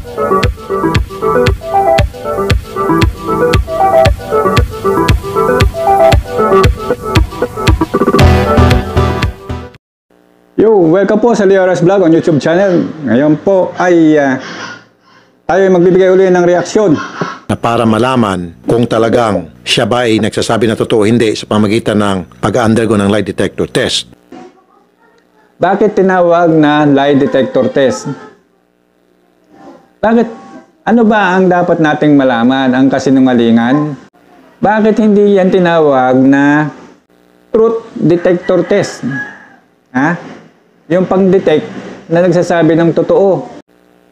Yo, welcome po sa Leoras Vlog on YouTube channel. Ngayon po ay tayo magbibigay uli ng reaksyon na para malaman kung talagang siya ba ay nagsasabi na totoo hindi sa pamagitan ng pag-undergo ng lie detector test. Bakit tinawag na lie detector test? Bakit? Ano ba ang dapat nating malaman? Ang kasinungalingan? Bakit hindi yan tinawag na truth detector test? Ha? Yung pang-detect na nagsasabi ng totoo.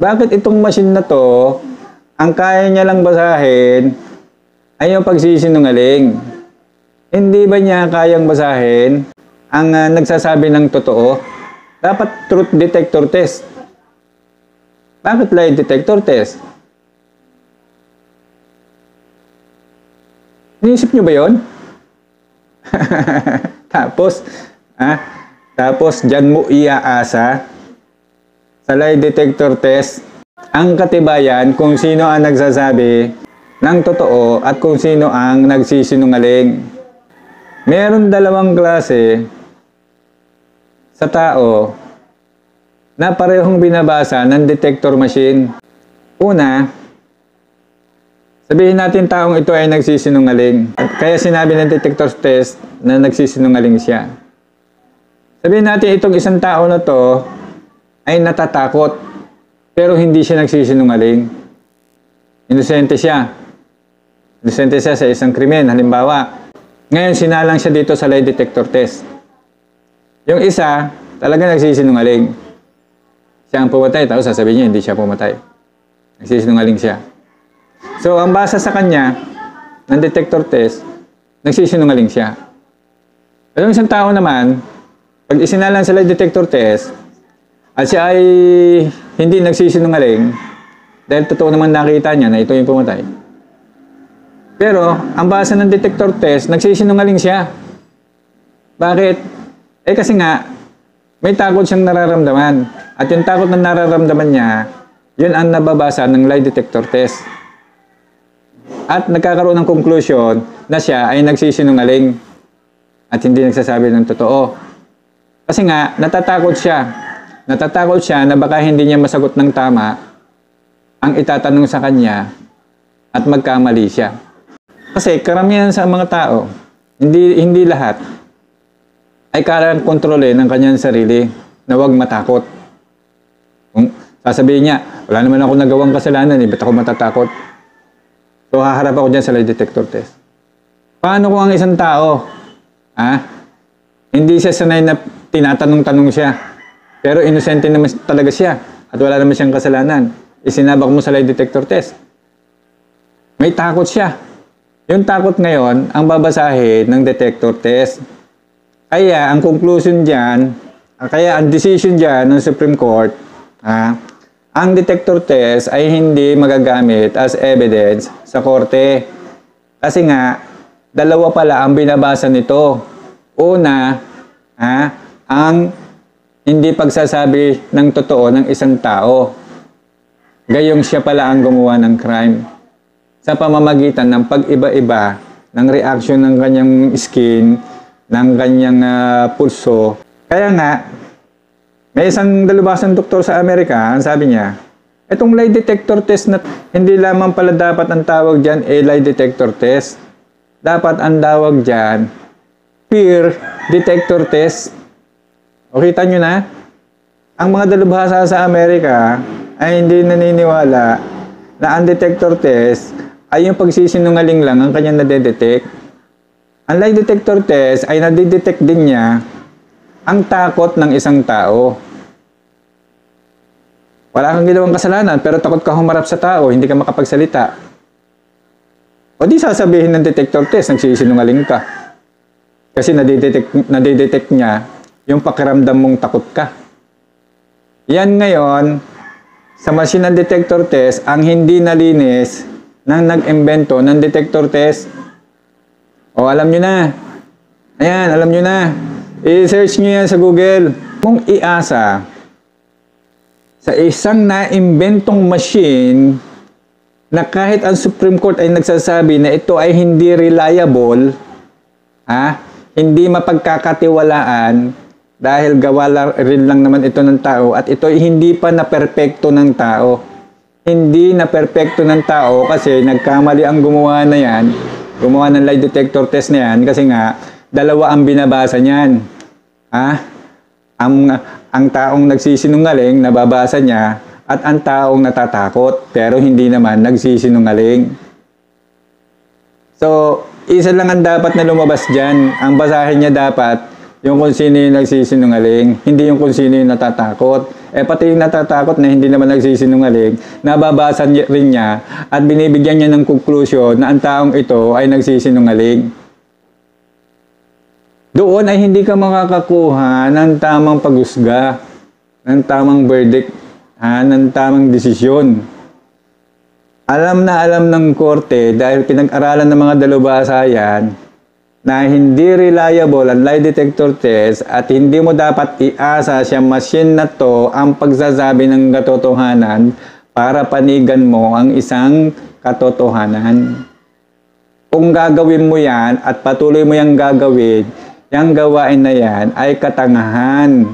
Bakit itong machine na to, ang kaya niya lang basahin ay yung pagsisinungaling? Hindi ba niya kayang basahin ang nagsasabi ng totoo? Dapat truth detector test. Bakit lie detector test? Inisip niyo ba yun? Tapos dyan mo iaasa sa lie detector test ang katibayan kung sino ang nagsasabi ng totoo at kung sino ang nagsisinungaling. Meron dalawang klase sa tao na parehong binabasa ng detector machine. Una, sabihin natin taong ito ay nagsisinungaling. Kaya sinabi ng detector test na nagsisinungaling siya. Sabihin natin itong isang tao na to ay natatakot pero hindi siya nagsisinungaling. Inosente siya. Inosente siya sa isang krimen, halimbawa. Ngayon sinalang siya dito sa lie detector test. Yung isa talaga nagsisinungaling. Siya ang pumatay, tapos sasabihin niya hindi siya pumatay. Nagsisinungaling siya. So ang basa sa kanya ng detector test, nagsisinungaling siya. Pero yung isang tao naman, pag isinalang sa lie detector test, at siya ay hindi nagsisinungaling, dahil totoo naman nakita niya na ito yung pumatay. Pero, ang basa ng detector test, nagsisinungaling siya. Bakit? Kasi nga, may takot siyang nararamdaman. At yung takot na nararamdaman niya, yun ang nababasa ng lie detector test. At nagkakaroon ng conclusion na siya ay nagsisinungaling at hindi nagsasabi ng totoo. Kasi nga, natatakot siya. Natatakot siya na baka hindi niya masagot ng tama ang itatanong sa kanya at magkamali siya. Kasi karamihan sa mga tao, hindi lahat, ay kayang kontrolin ng kanyang sarili na huwag matakot. Kung sasabihin niya, wala naman ako nagawang kasalanan, ba't ako matatakot? So haharap ako dyan sa lie detector test. Paano kung ang isang tao, hindi siya sanay na tinatanong-tanong siya. Pero inosente naman talaga siya at wala naman siyang kasalanan. Isinabak mo sa lie detector test. May takot siya. Yung takot ngayon ang babasahin ng detector test. Kaya ang conclusion dyan, kaya ang decision dyan ng Supreme Court, ang detector test ay hindi magagamit as evidence sa korte. Kasi nga, dalawa pala ang binabasa nito. Una, ang hindi pagsasabi ng totoo ng isang tao. Gayong siya pala ang gumawa ng crime. Sa pamamagitan ng pag-iba-iba ng reaction ng kanyang skin, ng kanyang pulso. Kaya nga, may isang dalubhasang doktor sa Amerika, ang sabi niya, itong lie detector test na hindi lamang pala dapat ang tawag dyan lie detector test. Dapat ang tawag dyan fear detector test. O kita nyo na, ang mga dalubhasa sa Amerika ay hindi naniniwala na ang detector test ay yung pagsisinungaling lang ang kanyang nadedetect. Ang lie detector test ay nadedetect din niya ang takot ng isang tao. Wala kang ginawang kasalanan pero takot ka humarap sa tao, hindi ka makapagsalita. O di sasabihin ng detector test, nagsisinungaling ka. Kasi nadedetect niya yung pakiramdam mong takot ka. Yan ngayon, sa machine ng detector test, ang hindi nalinis ng nag-imbento ng detector test. O alam nyo na. Ayan, alam nyo na. I-search nyo yan sa Google. Kung iasa sa isang naimbentong machine na kahit ang Supreme Court ay nagsasabi na ito ay hindi reliable, hindi mapagkakatiwalaan dahil gawa rin lang naman ito ng tao at ito ay hindi pa na perpekto ng tao. Hindi na perpekto ng tao kasi nagkamali ang gumawa na yan, gumawa ng lie detector test na yan kasi nga dalawa ang binabasa niyan. Ang taong nagsisinungaling, nababasa niya, at ang taong natatakot, pero hindi naman nagsisinungaling. So, isa lang ang dapat na lumabas dyan. Ang basahin niya dapat, yung kung sino yung nagsisinungaling, hindi yung kung sino yung natatakot. Pati yung natatakot na hindi naman nagsisinungaling, nababasa rin niya, at binibigyan niya ng conclusion na ang taong ito ay nagsisinungaling. Doon ay hindi ka makakakuha ng tamang paghusga, ng tamang verdict, ng tamang desisyon. Alam na alam ng korte dahil pinag-aralan ng mga dalubhasa yan na hindi reliable ang lie detector test at hindi mo dapat iasa sa machine na to ang pagsasabi ng katotohanan para panigan mo ang isang katotohanan. Kung gagawin mo yan at patuloy mo yung gagawin, yung gawain na yan ay katangahan.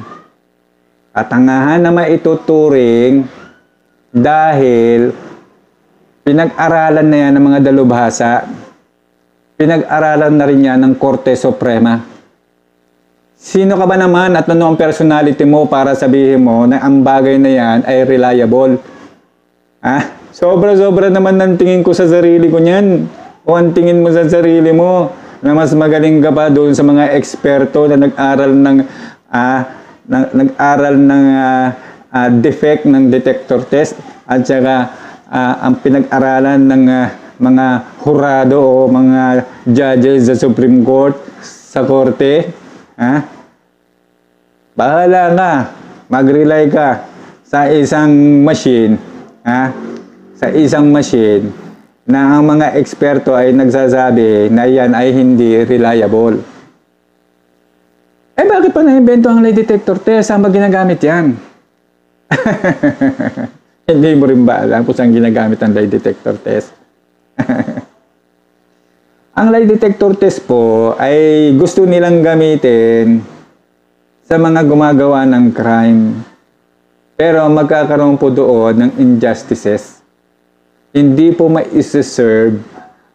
Katangahan na maituturing dahil pinag-aralan na yan ng mga dalubhasa. Pinag-aralan na rin yan ng Korte Suprema. Sino ka ba naman at ano ang personality mo para sabihin mo na ang bagay na yan ay reliable? Sobra-sobra naman ng tingin ko sa sarili ko niyan. O ang tingin mo sa sarili mo na mas magaling ka pa doon sa mga eksperto na nag-aral ng defect ng detector test at saka ang pinag-aralan ng mga hurado o mga judges sa Supreme Court sa korte. Bahala ka, mag-rely ka sa isang machine, sa isang machine na ang mga eksperto ay nagsasabi na yan ay hindi reliable. Bakit pa na-invento ang lie detector test? Saan ba ginagamit yan? Hindi mo rin ba alam kung saan ginagamit ang lie detector test? Ang lie detector test po ay gusto nilang gamitin sa mga gumagawa ng crime. Pero magkakaroon po doon ng injustices. Hindi po ma-serve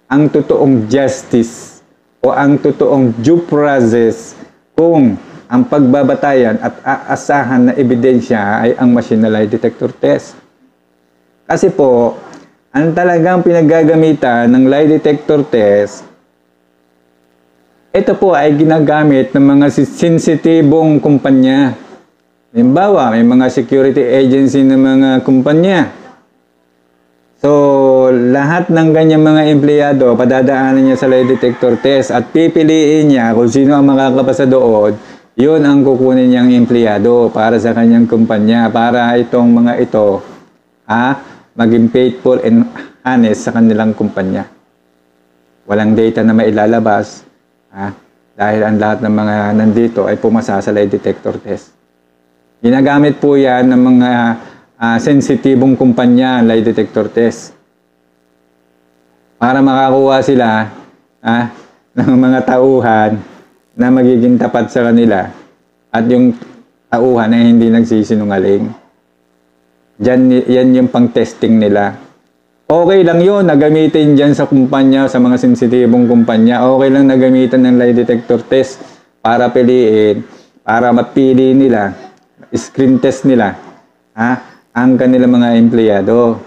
ang totoong justice o ang totoong due process kung ang pagbabatayan at aasahan na ebidensya ay ang machine na lie detector test. Kasi po, ang talagang pinaggagamitan ng lie detector test, ito po ay ginagamit ng mga sensitibong kumpanya. Halimbawa, may mga security agency ng mga kumpanya. So, lahat ng ganyang mga empleyado, padadaanan niya sa lie detector test at pipiliin niya kung sino ang makakapasa doon, yun ang kukunin niyang empleyado para sa kanyang kumpanya, para itong mga ito, maging faithful and honest sa kanilang kumpanya. Walang data na mailalabas, dahil ang lahat ng mga nandito ay pumasa sa lie detector test. Ginagamit po yan ng mga sensitibong kumpanya, lie detector test. Para makakuha sila ng mga tauhan na magiging tapat sa kanila at yung tauhan ay hindi nagsisinungaling. Yan yung pang-testing nila. Okay lang yun, nagamitin dyan sa kumpanya, sa mga sensitibong kumpanya. Okay lang nagamitan ng lie detector test para piliin, para mapili nila, screen test nila, ang kanilang mga empleyado.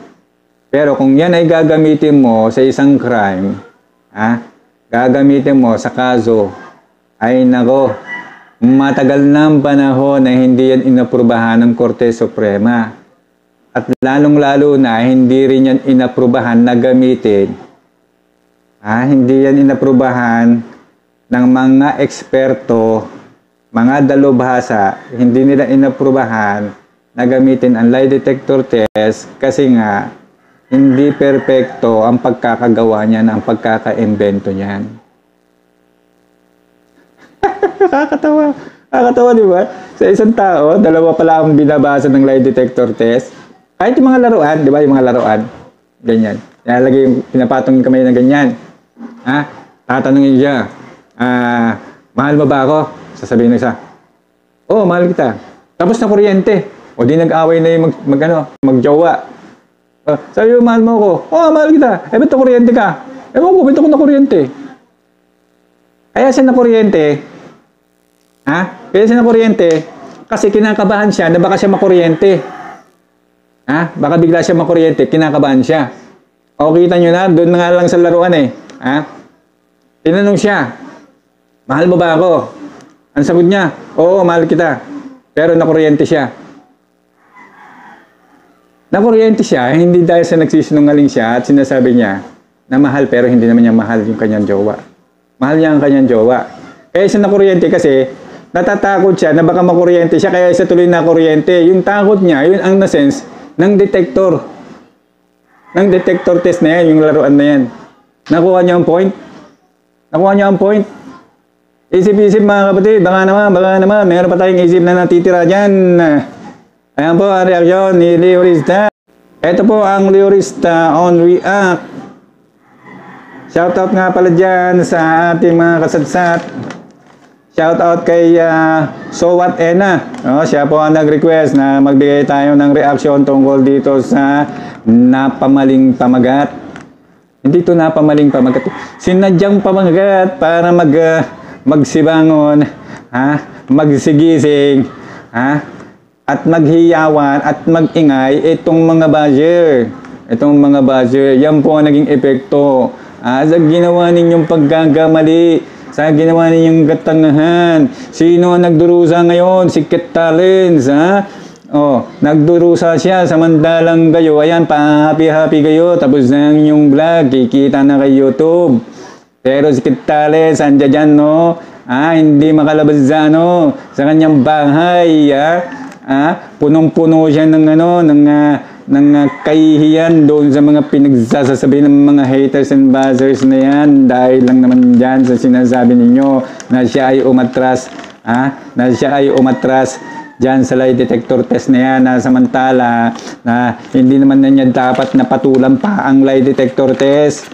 Pero kung yan ay gagamitin mo sa isang crime, gagamitin mo sa kaso, ay nako, matagal ng panahon na hindi yan inaprubahan ng Korte Suprema. At lalong-lalo na, hindi rin yan inaprubahan na gamitin. Hindi yan inaprubahan ng mga eksperto, mga dalubhasa, hindi nila inaprubahan na gamitin ang lie detector test kasi nga, hindi perpekto ang pagkakagawa niyan, ang pagkaka-invento niyan. Nakakatawa. Nakakatawa, di ba? Sa isang tao, dalawa pala ang binabasa ng lie detector test. Kahit yung mga laruan, di ba? Yung mga laruan. Ganyan. Nilalagay yung pinapatong yung kamay na ganyan. Ha? Tatanungin siya. Mahal mo ba ako? Sasabihin ng isa. Oo, mahal kita. Tapos na kuryente. O di nag-away na yung magjowa. Sabi mo, mahal mo ako. Oo, mahal kita. Eh, ba't na kuryente ka? Ewan ko, ba't ako na kuryente? Kaya siya na kuryente. Ha? Kaya siya na kuryente kasi kinakabahan siya na baka siya makuryente. Ha? Baka bigla siya makuryente, kinakabahan siya. O, kita nyo na, doon na nga lang sa laruan eh. Ha? Tinanong siya, mahal mo ba ako? Ang sagot niya, oo, mahal kita. Pero nakuryente siya. Nakuryente siya, hindi dahil sa nagsisinungaling siya at sinasabi niya na mahal pero hindi naman niya mahal yung kanyang jowa. Mahal niya ang kanyang jowa. Kaya siya nakuryente kasi natatakot siya na baka makuryente siya kaya siya tuloy na kuryente. Yung takot niya, yun ang na-sense ng detector. Ng detector test na yan, yung laruan na yan. Nakuha niya ang point? Nakuha niya ang point? Isip-isip mga kapatid, baka naman, meron pa tayong isip na natitira dyan. Ayan po ang reaksyon ni Leorista. Ito po ang Leorista on React. Shoutout nga pala dyan sa ating mga kasadsat. Shoutout kay So What Ena. Siya po ang nag-request na magbigay tayo ng reaksyon tungkol dito sa napamaling pamagat. Hindi to napamaling pamagat. Sinadyang pamagat para magsibangon, magsigising, at maghiyawan at magingay itong mga buzzer. Itong mga buzzer, yan po ang naging epekto. Sa ginawa ninyong paggagamali, sa ginawa ninyong katangahan. Sino ang nagdurusa ngayon? Si Kit Talents, nagdurusa siya, samantalang kayo, ayan, pa-happy-happy kayo, tapos na yung vlog, kikita na kay YouTube. Pero si Kit Talents, andyan dyan, no? Hindi makalabas sa kanyang bahay, punong-puno siya ng kahihiyan doon sa mga pinagsasasabi ng mga haters and buzzers na yan dahil lang naman dyan sa sinasabi ninyo na siya ay umatras dyan sa lie detector test na yan na samantala na hindi naman na niya dapat na patulan pa ang lie detector test.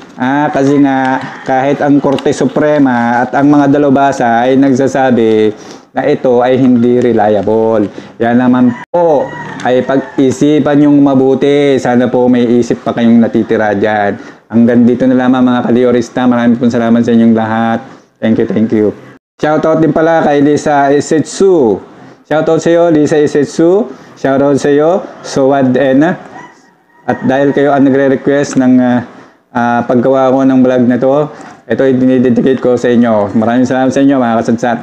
Kasi nga kahit ang Korte Suprema at ang mga dalubhasa ay nagsasabi na ito ay hindi reliable. Yan naman po ay pag-isipan yung mabuti. Sana po may isip pa kayong natitira dyan. Hanggang dito na lamang mga Kaliorista. Maraming pong salamat sa inyong lahat. Thank you. Shoutout din pala kay Lisa Isetsu. Shoutout sa iyo, Lisa Isetsu. Shoutout sa iyo, Sowad Ena. At dahil kayo ang nagre-request ng paggawa ko ng vlog na to, ito ay dinidedicate ko sa inyo. Maraming salamat sa inyo mga kasadsat.